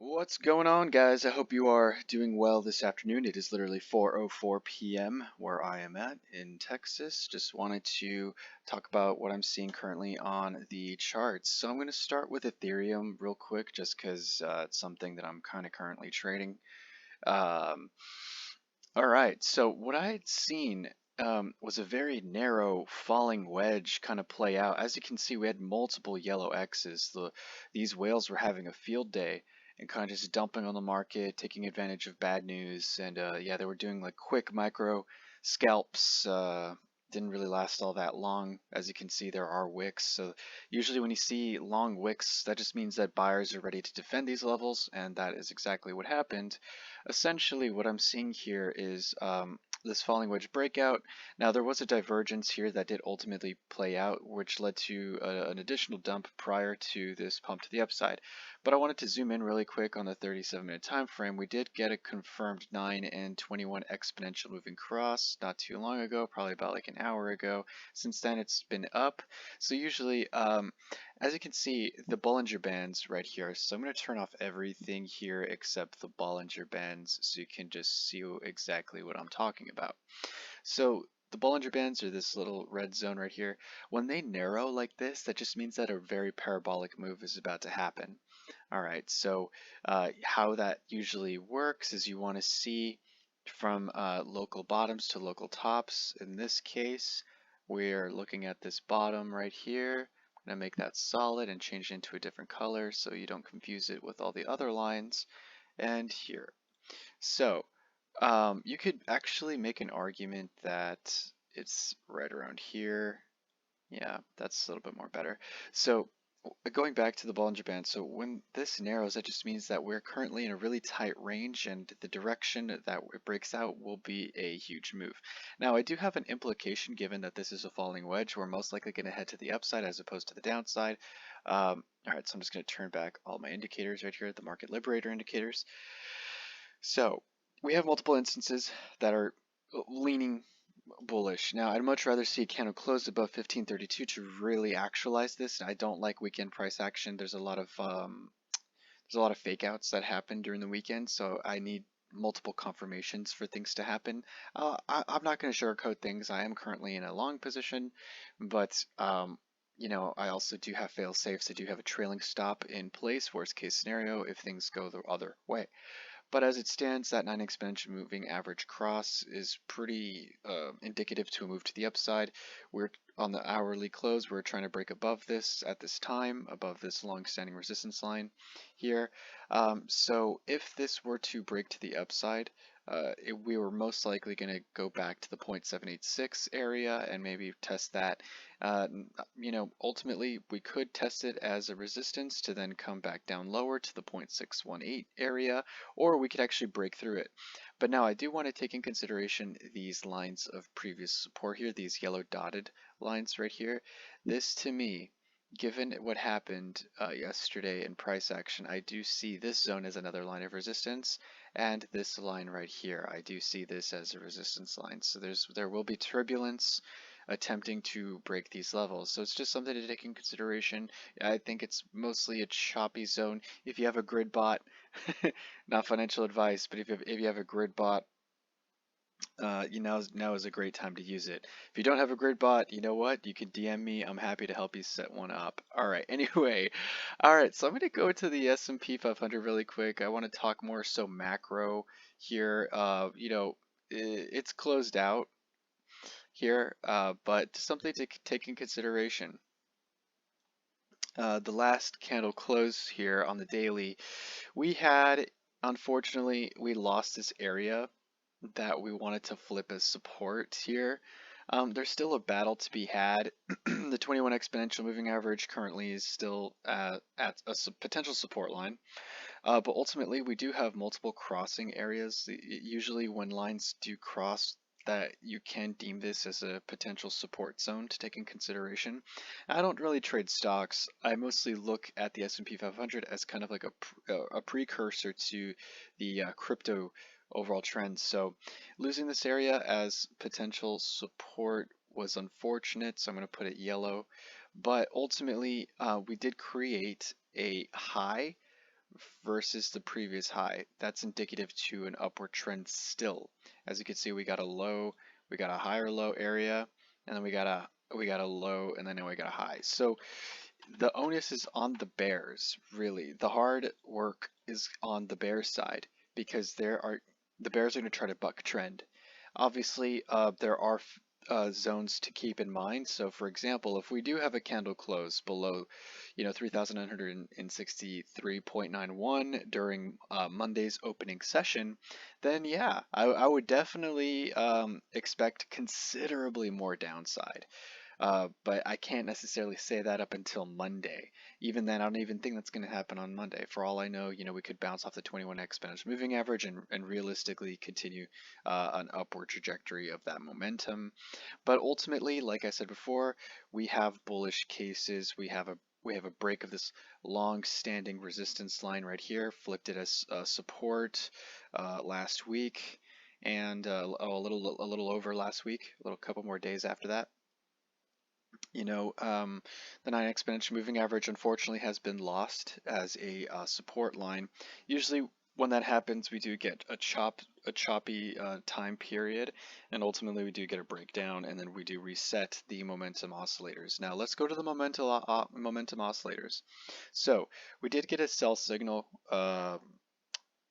What's going on, guys? I hope you are doing well this afternoon. It is literally 4:04 p.m. where I am at in Texas. Just wanted to talk about what I'm seeing currently on the charts. So I'm going to start with Ethereum real quick just because it's something that I'm kind of currently trading. Um, all right, so what I had seen was a very narrow falling wedge kind of play out. As you can see, we had multiple yellow X's. These whales were having a field day and kind of just dumping on the market, taking advantage of bad news. And yeah, they were doing like quick micro scalps. Didn't really last all that long. As you can see, there are wicks. So usually when you see long wicks, that just means that buyers are ready to defend these levels, and that is exactly what happened. Essentially, what I'm seeing here is this falling wedge breakout. Now, there was a divergence here that did ultimately play out, which led to an additional dump prior to this pump to the upside. But I wanted to zoom in really quick on the 37-minute time frame. We did get a confirmed 9 and 21 exponential moving cross not too long ago, probably about like an hour ago. Since then, it's been up. So usually, as you can see, the Bollinger Bands right here. So I'm going to turn off everything here except the Bollinger Bands so you can just see exactly what I'm talking about. So the Bollinger Bands are this little red zone right here. When they narrow like this, that just means that a very parabolic move is about to happen. All right, so how that usually works is you want to see from local bottoms to local tops. In this case, we're looking at this bottom right here. I'm going to make that solid and change it into a different color so you don't confuse it with all the other lines. And here. So you could actually make an argument that it's right around here. Yeah, that's a little bit more better. So going back to the Bollinger Band, so when this narrows, that just means that we're currently in a really tight range and the direction that it breaks out will be a huge move. Now, I do have an implication given that this is a falling wedge. We're most likely going to head to the upside as opposed to the downside. All right, so I'm just going to turn back all my indicators right here, the market liberator indicators. So we have multiple instances that are leaning bullish. Now, I'd much rather see a candle close above 1532 to really actualize this. I don't like weekend price action. There's a lot of fake outs that happen during the weekend, so I need multiple confirmations for things to happen. I'm not going to sugarcoat things. I am currently in a long position, but I also do have fail safes. I do have a trailing stop in place, worst case scenario, if things go the other way. But as it stands, that 9 exponential moving average cross is pretty indicative to a move to the upside. We're on the hourly close. We're trying to break above this at this time, above this long-standing resistance line here. So if this were to break to the upside, we were most likely going to go back to the 0.786 area and maybe test that. Ultimately, we could test it as a resistance to then come back down lower to the 0.618 area, or we could actually break through it. But now I do want to take in consideration these lines of previous support here, these yellow dotted lines right here. This to me, given what happened yesterday in price action, I do see this zone as another line of resistance, and this line right here, I do see this as a resistance line. So there will be turbulence attempting to break these levels. So it's just something to take in consideration. I think it's mostly a choppy zone. If you have a grid bot, not financial advice, but if you have a grid bot, now is a great time to use it. If you don't have a grid bot, you know what? You can DM me. I'm happy to help you set one up. All right. Anyway, all right. So I'm going to go to the S&P 500 really quick. I want to talk more so macro here. It's closed out here, but something to take in consideration. The last candle close here on the daily, unfortunately, we lost this area that we wanted to flip as support here. There's still a battle to be had. The 21 exponential moving average currently is still at a potential support line, but ultimately we do have multiple crossing areas. Usually when lines do cross, that you can deem this as a potential support zone to take in consideration. I don't really trade stocks. I mostly look at the S&P 500 as kind of like a precursor to the crypto overall trends. So losing this area as potential support was unfortunate, so I'm going to put it yellow. But ultimately, we did create a high versus the previous high. That's indicative to an upward trend still. As you can see, we got a low, we got a higher low area, and then we got a low, and then now we got a high. So the onus is on the bears, really. The hard work is on the bears side because the bears are going to try to buck trend. Obviously, there are zones to keep in mind. So, for example, if we do have a candle close below, 3,963.91 during Monday's opening session, then yeah, I would definitely expect considerably more downside. But I can't necessarily say that up until Monday. Even then, I don't even think that's going to happen on Monday. For all I know, we could bounce off the 21 exponential moving average and realistically continue an upward trajectory of that momentum. But ultimately, like I said before, we have bullish cases. We have a break of this long-standing resistance line right here, flipped it as support last week, and a little over last week, a little couple more days after that. The 9 exponential moving average unfortunately has been lost as a support line. Usually when that happens, we do get a choppy time period, and ultimately we do get a breakdown, and then we do reset the momentum oscillators. Now let's go to the momentum oscillators. So we did get a sell signal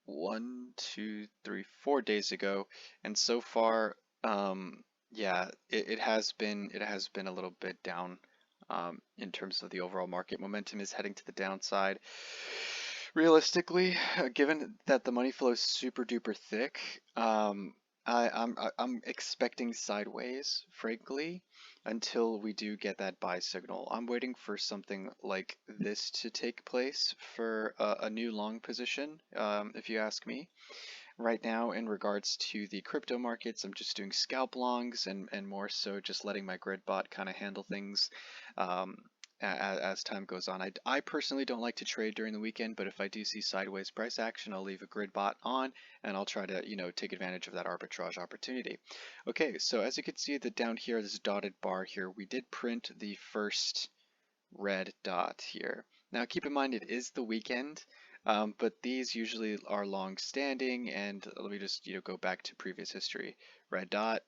1, 2, 3, 4 days ago, and so far, yeah, it has been a little bit down in terms of the overall market momentum is heading to the downside. Realistically, given that the money flow is super duper thick, I'm expecting sideways, frankly, until we do get that buy signal. I'm waiting for something like this to take place for a new long position, if you ask me. Right now, in regards to the crypto markets, I'm just doing scalp longs and more so just letting my grid bot kind of handle things as time goes on. I personally don't like to trade during the weekend, but if I do see sideways price action, I'll leave a grid bot on and I'll try to, take advantage of that arbitrage opportunity. Okay, so as you can see down here, this dotted bar here, we did print the first red dot here. Now keep in mind it is the weekend, but these usually are long standing, and let me just go back to previous history. Red dot,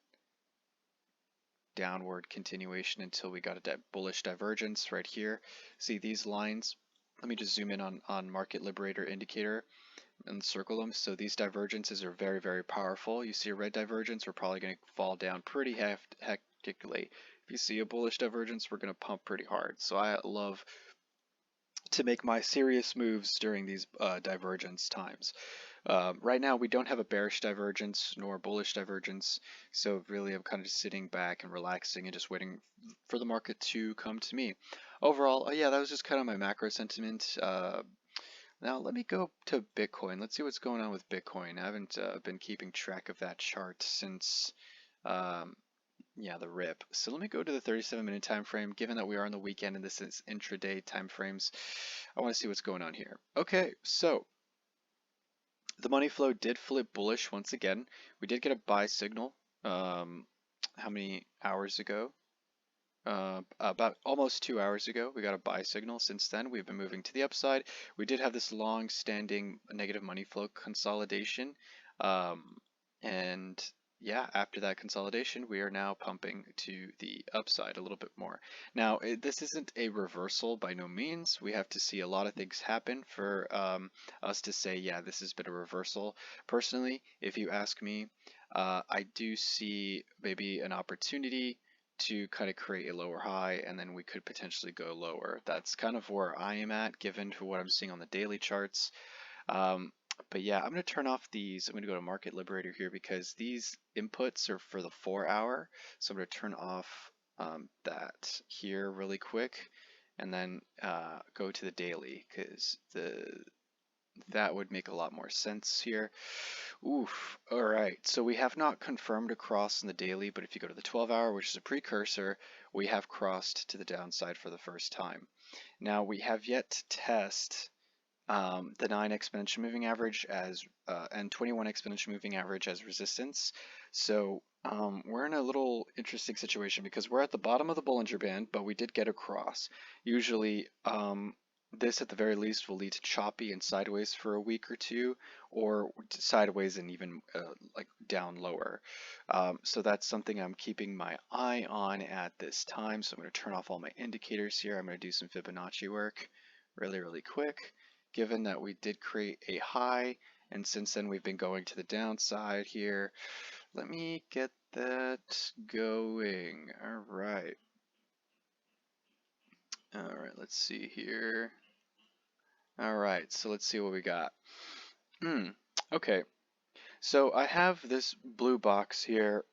downward continuation until we got a bullish divergence right here. See these lines? Let me just zoom in on Market Liberator indicator and circle them. So these divergences are very, very powerful. You see a red divergence, we're probably going to fall down pretty hectically. If you see a bullish divergence, we're going to pump pretty hard. So I love to make my serious moves during these divergence times. Right now, we don't have a bearish divergence nor a bullish divergence, so really I'm kind of just sitting back and relaxing and just waiting for the market to come to me. Overall, yeah, that was just kind of my macro sentiment. Now let me go to Bitcoin. Let's see what's going on with Bitcoin. I haven't been keeping track of that chart since yeah, the rip. So let me go to the 37-minute time frame. Given that we are on the weekend and this is intraday time frames, I want to see what's going on here. Okay, so the money flow did flip bullish once again. We did get a buy signal. How many hours ago? About almost 2 hours ago, we got a buy signal. Since then, we've been moving to the upside. We did have this long-standing negative money flow consolidation, and yeah, after that consolidation, we are now pumping to the upside a little bit more. Now, this isn't a reversal by no means. We have to see a lot of things happen for us to say, yeah, this has been a reversal. Personally, if you ask me, I do see maybe an opportunity to kind of create a lower high, and then we could potentially go lower. That's kind of where I am at, given to what I'm seeing on the daily charts. But yeah, I'm going to turn off these. I'm going to go to Market Liberator here because these inputs are for the 4-hour. So I'm going to turn off that here really quick, and then go to the daily because that would make a lot more sense here. Oof. All right. So we have not confirmed a cross in the daily, but if you go to the 12-hour, which is a precursor, we have crossed to the downside for the first time. Now we have yet to test the 9 exponential moving average as and 21 exponential moving average as resistance. So we're in a little interesting situation because we're at the bottom of the Bollinger Band, but we did get across. Usually this at the very least will lead to choppy and sideways for a week or two, or sideways and even like down lower. So that's something I'm keeping my eye on at this time. So I'm going to turn off all my indicators here. I'm going to do some Fibonacci work really quick, given that we did create a high, and since then we've been going to the downside here. Let me get that going. All right. All right, let's see here. All right, so let's see what we got. Okay, so I have this blue box here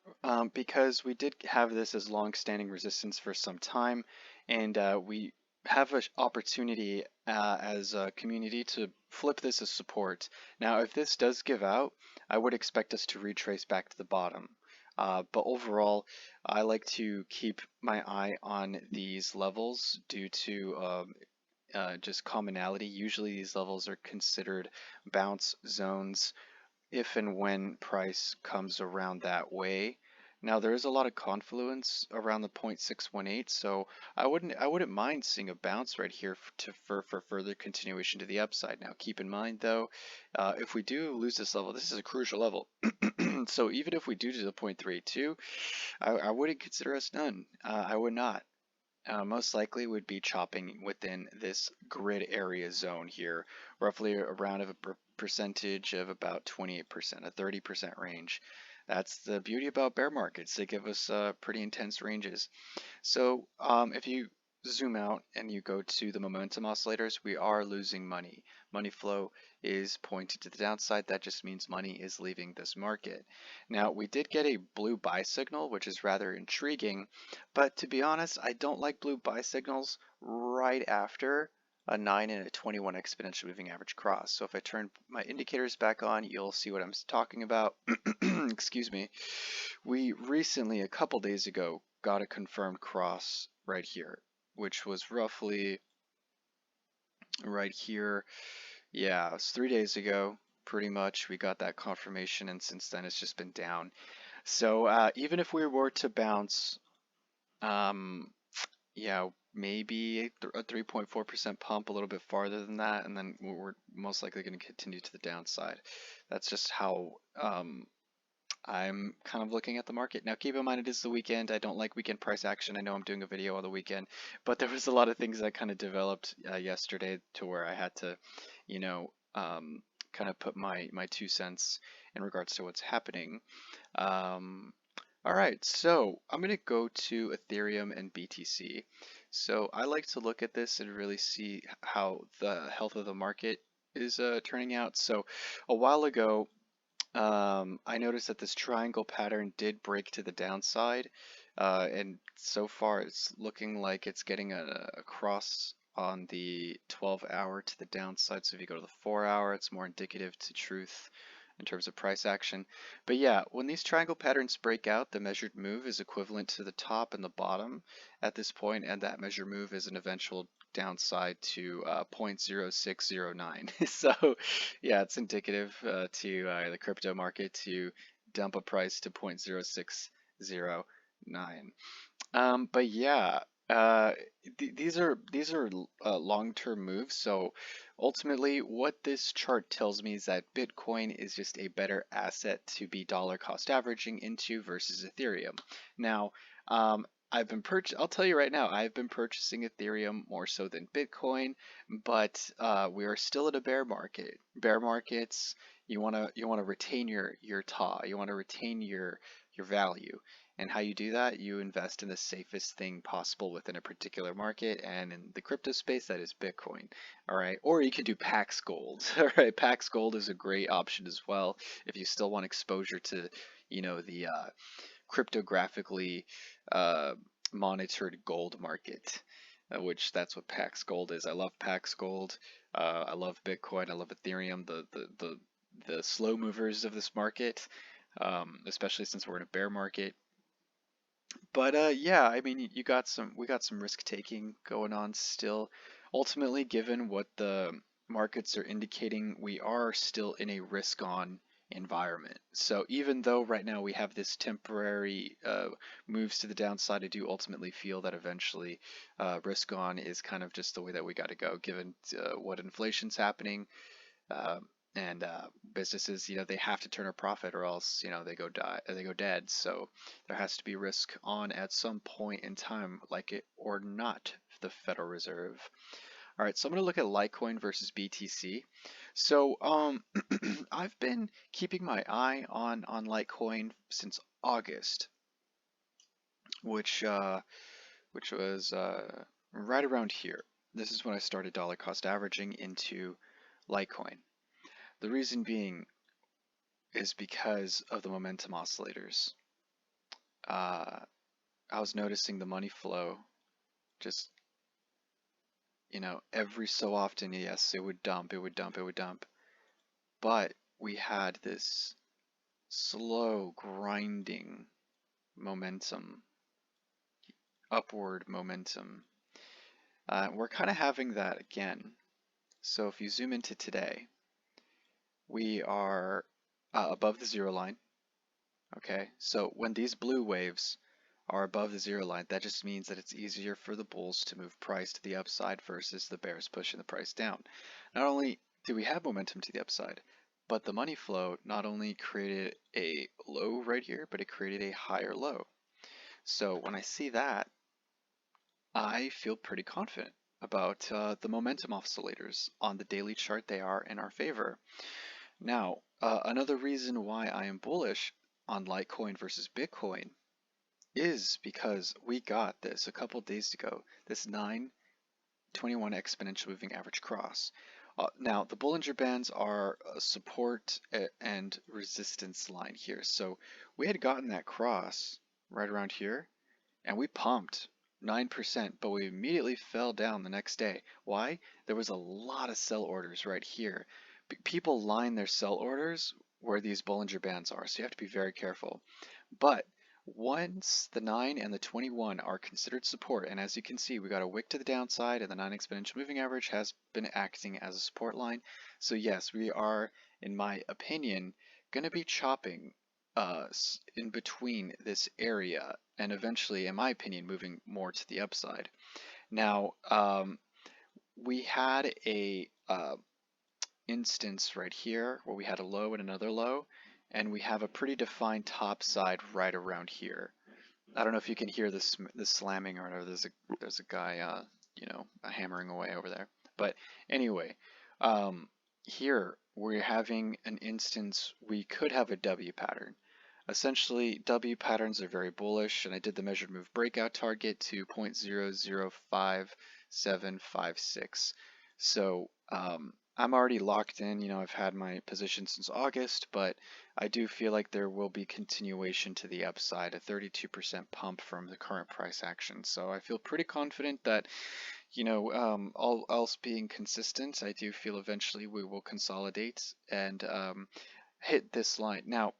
because we did have this as long-standing resistance for some time, and we have an opportunity as a community to flip this as support. Now, if this does give out, I would expect us to retrace back to the bottom. But overall, I like to keep my eye on these levels due to just commonality. Usually these levels are considered bounce zones if and when price comes around that way. Now there is a lot of confluence around the 0.618, so I wouldn't mind seeing a bounce right here for further continuation to the upside. Now keep in mind though, if we do lose this level, this is a crucial level. So even if we do to the 0.32, I wouldn't consider us done. I would not. Most likely would be chopping within this grid area zone here, roughly around a percentage of about 28%, a 30% range. That's the beauty about bear markets. They give us pretty intense ranges. So if you zoom out and you go to the momentum oscillators, we are losing money. Money flow is pointed to the downside. That just means money is leaving this market. Now, we did get a blue buy signal, which is rather intriguing, but to be honest, I don't like blue buy signals right after a 9 and a 21 exponential moving average cross. So if I turn my indicators back on, you'll see what I'm talking about. Excuse me. We recently, a couple days ago, got a confirmed cross right here, which was roughly right here. Yeah, it was 3 days ago, pretty much. We got that confirmation, and since then it's just been down. So even if we were to bounce, um, yeah, maybe a 3.4% pump, a little bit farther than that, and then we're most likely going to continue to the downside. That's just how I'm kind of looking at the market. Now, keep in mind, it is the weekend. I don't like weekend price action. I know I'm doing a video on the weekend, but there was a lot of things that kind of developed yesterday to where I had to, you know, kind of put my 2 cents in regards to what's happening. All right, so I'm going to go to Ethereum and BTC. So I like to look at this and really see how the health of the market is turning out. So a while ago, I noticed that this triangle pattern did break to the downside, and so far it's looking like it's getting a cross on the 12-hour to the downside. So if you go to the 4-hour, it's more indicative to truth in terms of price action. But yeah, when these triangle patterns break out, the measured move is equivalent to the top and the bottom at this point, and that measured move is an eventual downside to 0.0609. So yeah, it's indicative to the crypto market to dump a price to 0.0609. But yeah, uh, these are long-term moves. So ultimately, what this chart tells me is that Bitcoin is just a better asset to be dollar cost averaging into versus Ethereum. Now, I'll tell you right now, I've been purchasing Ethereum more so than Bitcoin, but we are still in a bear market. Bear markets, you wanna retain your TA, you wanna retain your value. And how you do that, you invest in the safest thing possible within a particular market, and in the crypto space, that is Bitcoin. All right, or you can do Pax Gold. All right, Pax Gold is a great option as well if you still want exposure to, the cryptographically uh, monitored gold market, which that's what Pax Gold is. I love Pax Gold. I love Bitcoin. I love Ethereum. The slow movers of this market, especially since we're in a bear market. But yeah, I mean, we got some risk taking going on still. Ultimately, given what the markets are indicating, we are still in a risk on environment. So even though right now we have this temporary moves to the downside, I do ultimately feel that eventually risk on is kind of just the way that we got to go, given what inflation's happening. Uh, and businesses, they have to turn a profit or else, they go dead. So there has to be risk on at some point in time, like it or not, the Federal Reserve. All right, so I'm going to look at Litecoin versus BTC. So I've been keeping my eye on Litecoin since August, which was right around here. This is when I started dollar cost averaging into Litecoin. The reason being is because of the momentum oscillators. I was noticing the money flow just, every so often, yes, it would dump, it would dump, it would dump. But we had this slow grinding momentum, upward momentum. We're kind of having that again. So if you zoom into today, we are above the zero line. Okay, so when these blue waves are above the zero line, that just means that it's easier for the bulls to move price to the upside versus the bears pushing the price down. Not only do we have momentum to the upside, but the money flow not only created a low right here, but it created a higher low. So when I see that, I feel pretty confident about the momentum oscillators. On the daily chart, they are in our favor. Now, another reason why I am bullish on Litecoin versus Bitcoin is because we got this a couple days ago, this 9/21 exponential moving average cross. Now, the Bollinger Bands are a support and resistance line here. So we had gotten that cross right around here, and we pumped 9%, but we immediately fell down the next day. Why? There was a lot of sell orders right here. People line their sell orders where these Bollinger Bands are, so you have to be very careful. But once the 9 and the 21 are considered support, and as you can see, we got a wick to the downside, and the 9 exponential moving average has been acting as a support line. So yes, we are, in my opinion, going to be chopping in between this area, and eventually, in my opinion, moving more to the upside. Now, we had a instance right here where we had a low and another low, and we have a pretty defined top side right around here. I don't know if you can hear this slamming or whatever. There's a guy hammering away over there. But anyway, here we're having an instance we could have a W pattern. Essentially, W patterns are very bullish, and I did the measured move breakout target to 0.005756. So I'm already locked in. I've had my position since August, but I do feel like there will be continuation to the upside, a 32% pump from the current price action. So I feel pretty confident that, all else being consistent, I do feel eventually we will consolidate and hit this line. Now,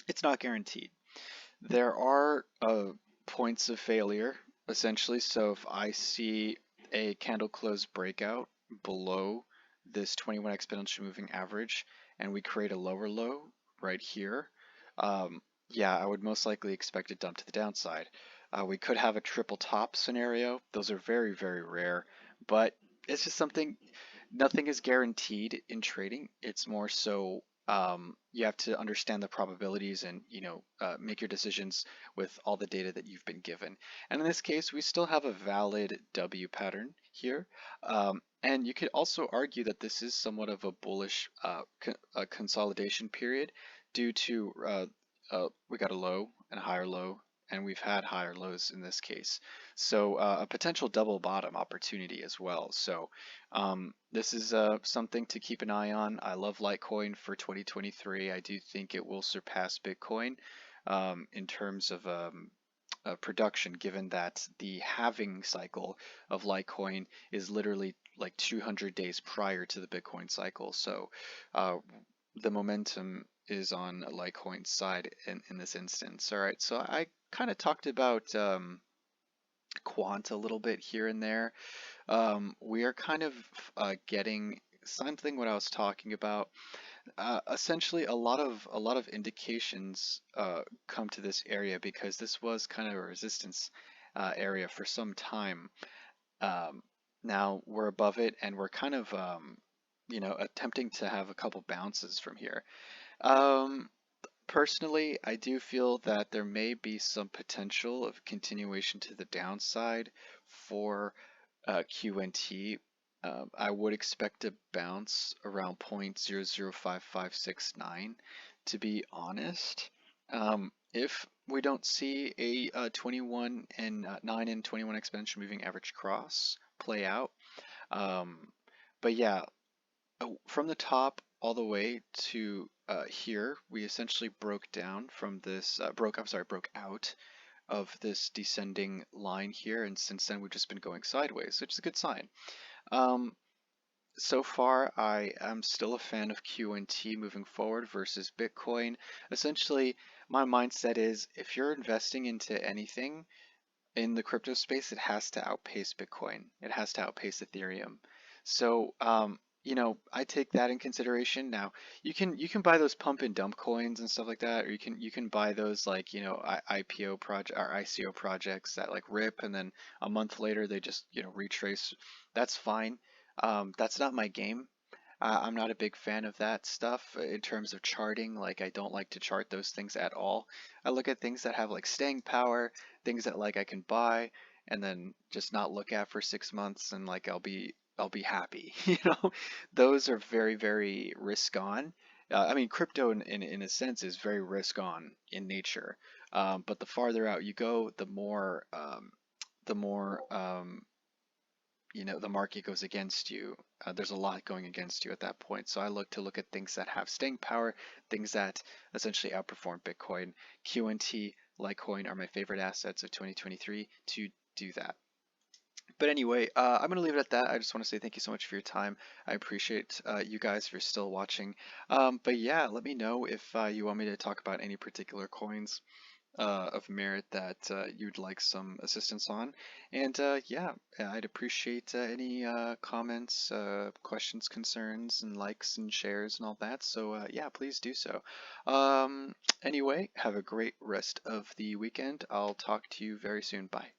it's not guaranteed. There are points of failure, essentially. So if I see a candle close breakout below this 21 exponential moving average and we create a lower low right here, yeah, I would most likely expect a dump to the downside. We could have a triple top scenario. Those are very, very rare, but it's just something, nothing is guaranteed in trading. It's more so you have to understand the probabilities and make your decisions with all the data that you've been given. And in this case, we still have a valid W pattern here. And you could also argue that this is somewhat of a bullish consolidation period due to we got a low and a higher low, and we've had higher lows in this case. So a potential double bottom opportunity as well. So this is something to keep an eye on. I love Litecoin for 2023. I do think it will surpass Bitcoin in terms of production, given that the halving cycle of Litecoin is literally like 200 days prior to the Bitcoin cycle. So the momentum is on Litecoin's side in this instance. All right, so I kind of talked about quant a little bit here and there. We are kind of getting something what I was talking about. Essentially, a lot of indications come to this area because this was kind of a resistance area for some time. Um, Now we're above it, and we're kind of attempting to have a couple bounces from here. Um, Personally, I do feel that there may be some potential of continuation to the downside for QNT. I would expect a bounce around 0.005569, to be honest. If we don't see a 21 and 9 and 21 exponential moving average cross play out. Um, but yeah, from the top all the way to here, we essentially broke down from this, broke out of this descending line here, and since then we've just been going sideways, which is a good sign. Um, so far, I am still a fan of QNT moving forward versus Bitcoin. Essentially, my mindset is if you're investing into anything, in the crypto space, it has to outpace Bitcoin. It has to outpace Ethereum. So, I take that in consideration. Now, you can buy those pump and dump coins and stuff like that, or you can buy those like IPO project or ICO projects that like rip and then a month later they just retrace. That's fine. That's not my game. I'm not a big fan of that stuff in terms of charting. Like, I don't like to chart those things at all. I look at things that have like staying power, things that like I can buy and then just not look at for 6 months and like I'll be happy. Those are very, very risk on. I mean, crypto in a sense is very risk on in nature. But the farther out you go, the more the market goes against you. There's a lot going against you at that point. So I look at things that have staying power, things that essentially outperform Bitcoin. QNT, Litecoin are my favorite assets of 2023 to do that. But anyway, I'm going to leave it at that. I just want to say thank you so much for your time. I appreciate you guys if you're still watching. But yeah, let me know if you want me to talk about any particular coins of merit that you'd like some assistance on. And yeah, I'd appreciate any comments, questions, concerns, and likes and shares and all that. So yeah, please do so. Um, anyway, have a great rest of the weekend. I'll talk to you very soon. Bye.